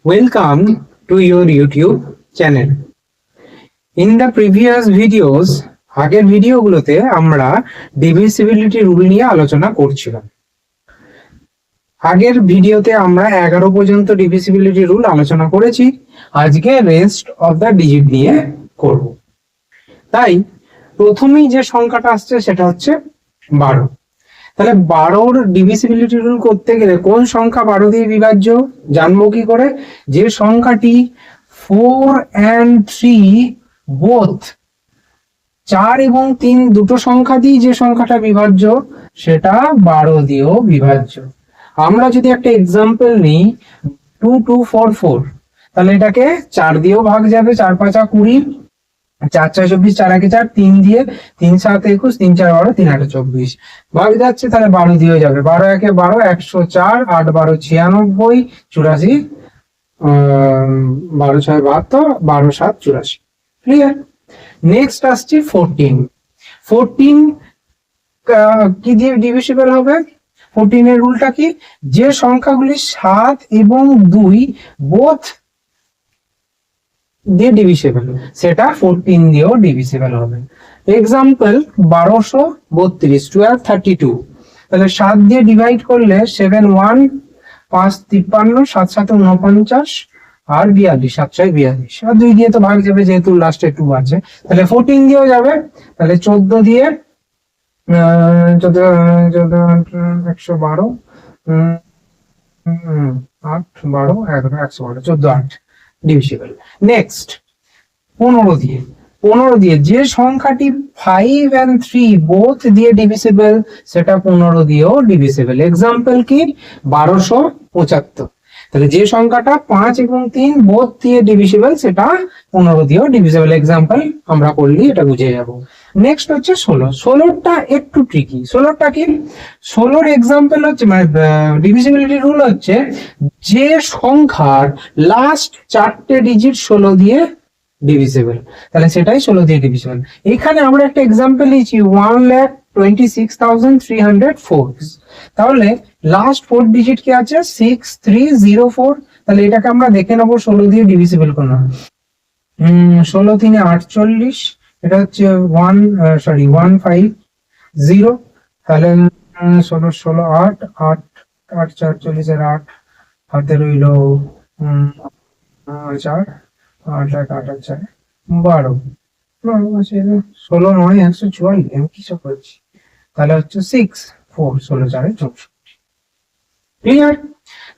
Welcome to your YouTube channel. In the previous videos, আগের ভিডিওগুলোতে আমরা ডিভিসিবিলিটি রুল নিয়ে আলোচনা করছিলাম। আগের ভিডিওতে আমরা 11 পর্যন্ত ডিভিসিবিলিটি রুল আলোচনা করেছি। আজকে রেস্ট অফ দ্য ডিজিট নিয়ে করব। তাই প্রথমেই যে সংখ্যাটা আসছে সেটা হচ্ছে 12। তাহলে 12র ডিভিসিবিলিটি রুল করতে গেলে কোন সংখ্যা 12 দিয়ে বিভাজ্য জানবো কি করে? যে সংখ্যাটি 4 and 3 বোথ 4 এবং 3 দুটো সংখ্যা দিয়ে যে সংখ্যাটা বিভাজ্য সেটা 12 দিয়েও বিভাজ্য। আমরা যদি একটা এক্সাম্পল নিই 2 2 4 4, তাহলে এটাকে 4 দিয়েও ভাগ যাবে, 4 5 20, 4 6 24, 4 1 4, 3 দিয়ে 3 7 21, 3 4 12, 3 8 24 ভাগ যাচ্ছে, তাহলে 12 দিয়েও যাবে। 12 1 12, 104, 8 12 96, 84, 12 6 72, 12 7 84। ক্লিয়ার? নেক্সট আসছে 14। 14 কি দিয়ে ডিভিজিবল হবে? 14 এর রুলটা কি? যে সংখ্যাগুলি 7 এবং 2 বোথ দিয়ে ডিভিজিবল সেটা 14 দিয়েও ডিভিজিবল হবে। এক্সাম্পল 1232, 1232, তাহলে 7 দিয়ে ডিভাইড করলে 7 1, 5 53, 7 7 49 আর 42, 7 6 42, আর 2 দিয়ে তো ভাগ যাবে যেহেতু লাস্টে 2 আছে, তাহলে 14 দিয়েও যাবে। তাহলে 14 দিয়ে 112, 8 12 11 112, 14 8 ডিভিজিবল। নেক্সট 15 দিয়ে। 15 দিয়ে যে সংখ্যাটি 5 and 3 বোথ দিয়ে ডিভিজিবল সেটা 15 দিয়েও ডিভিজিবল। এক্সাম্পল কি? 1275। তাহলে যে সংখ্যাটা 5 এবং 3 বোথ দিয়ে ডিভিজিবল সেটা 15 দিয়েও ডিভিজিবল। এক্সাম্পল আমরা করলি এটা বুঝে যাব। নেক্সট হচ্ছে 16। 16টা একটু ট্রিকি। 16টা কি? 16র এক্সাম্পল হচ্ছে মানে ডিভিজিবিলিটি রুল হচ্ছে যে সংখ্যার লাস্ট 4টে ডিজিট 16 দিয়ে ডিভিজিবল, তাহলে সেটাই 16 দিয়ে ডিভিজিবল। এখানে আমরা একটা এক্সাম্পল নিয়েছি 1,26,304, তাহলে লাস্ট 4 ডিজিট কি আছে? 6304, তাহলে এটাকে আমরা দেখে নেবো 16 দিয়ে ডিভিজিবল কোন। 16 3 48, এটা হচ্ছে 150, তাহলে 16 16 8 8 8 4 40 8 হাতে রইল 4 8 1 8 4 12, 16 9 144, আমি কি সব করছি? তাহলে হচ্ছে 6 4 16 4 64। ক্লিয়ার?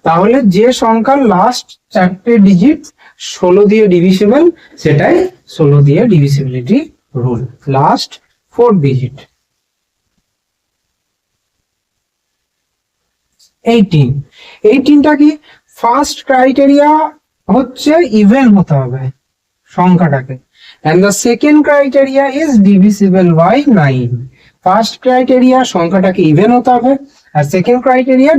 তাহলে যে সংখ্যার লাস্ট 4টে ডিজিট 16 দিয়ে ডিভিজিবল সেটাই 16 দিয়ে ডিভিজিবিলিটি রুল। Last 4 digit. 18টা কি? ফার্স্ট ক্রাইটেরিয়া হচ্ছে ইভেন হতে হবে সংখ্যাটাকে, and the second criteria is divisible by 9. First criteria সংখ্যাটাকে ইভেন হতে হবে, আর সেকেন্ড ক্রাইটেরিয়া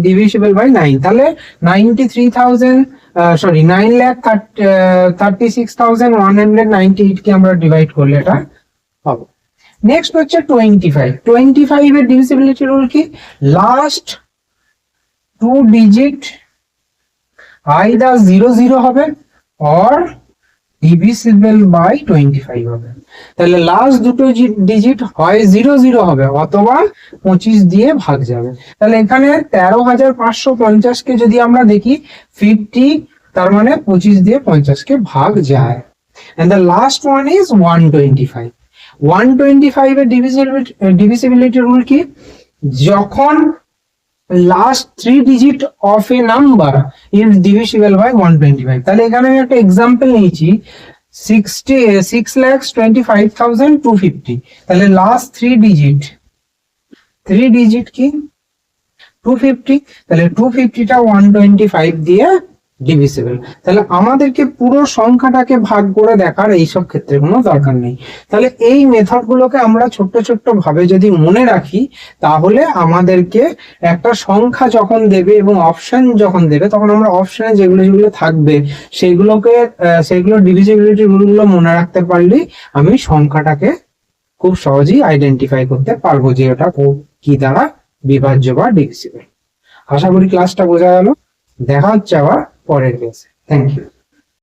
ডিভিজিবল বাই 9। তাহলে 9,36,198 কে আমরা ডিভাইড করলে এটা হবে। নেক্সট হচ্ছে 25। 25 এর ডিভিজিবিলিটি রুল কি? লাস্ট 2 ডিজিট আইদার 0 0 হবে অর ডিভিজিবল বাই 25 হবে। তাহলে লাস্ট দুটো ডিজিট হয় 0 0 হবে অথবা 25 দিয়ে ভাগ যাবে। তাহলে এখানে 13,550 কে যদি আমরা দেখি 50, তার মানে 25 দিয়ে 50 কে ভাগ যায়। and the last one is 125. 125 এর ডিভিজিবিলিটি রুল কি? যখন last 3 digit of a number is divisible by 125। তাহলে এখানে আমি একটা এক্সাম্পল নিয়েছি 6,25,250, তাহলে লাস্ট 3 ডিজিট কি? 250, তাহলে 250টা 125 দিয়ে ডিভিজিবল। তাহলে আমাদেরকে পুরো সংখ্যাটাকে ভাগ করে দেখার এইসব ক্ষেত্রে কোনো দরকার নেই। তাহলে এই মেথড গুলোকে আমরা ছোট্ট ছোট্ট ভাবে যদি মনে রাখি তাহলে আমাদেরকে একটা সংখ্যা যখন দেবে এবং অপশন যখন দেবে তখন আমরা অপশনে যেগুলো যেগুলো থাকবে সেগুলো ডিভিজিবিলিটি রুলগুলো মনে রাখতে পারলেই আমি সংখ্যাটাকে খুব সহজেই আইডেন্টিফাই করতে পারবো যে ওটা কি দ্বারা বিভাজ্য বা ডিভিজিবল। আশা করি ক্লাসটা বোঝা গেল। দেখা হচ্ছে আবার পরের ক্লাসে। Thank you.